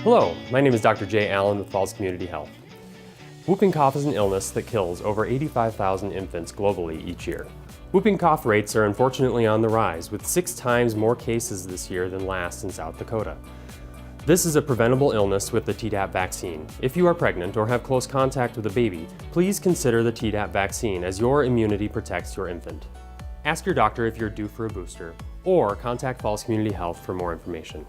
Hello, my name is Dr. Jay Allen with Falls Community Health. Whooping cough is an illness that kills over 85,000 infants globally each year. Whooping cough rates are unfortunately on the rise, with 6 times more cases this year than last in South Dakota. This is a preventable illness with the Tdap vaccine. If you are pregnant or have close contact with a baby, please consider the Tdap vaccine as your immunity protects your infant. Ask your doctor if you're due for a booster, or contact Falls Community Health for more information.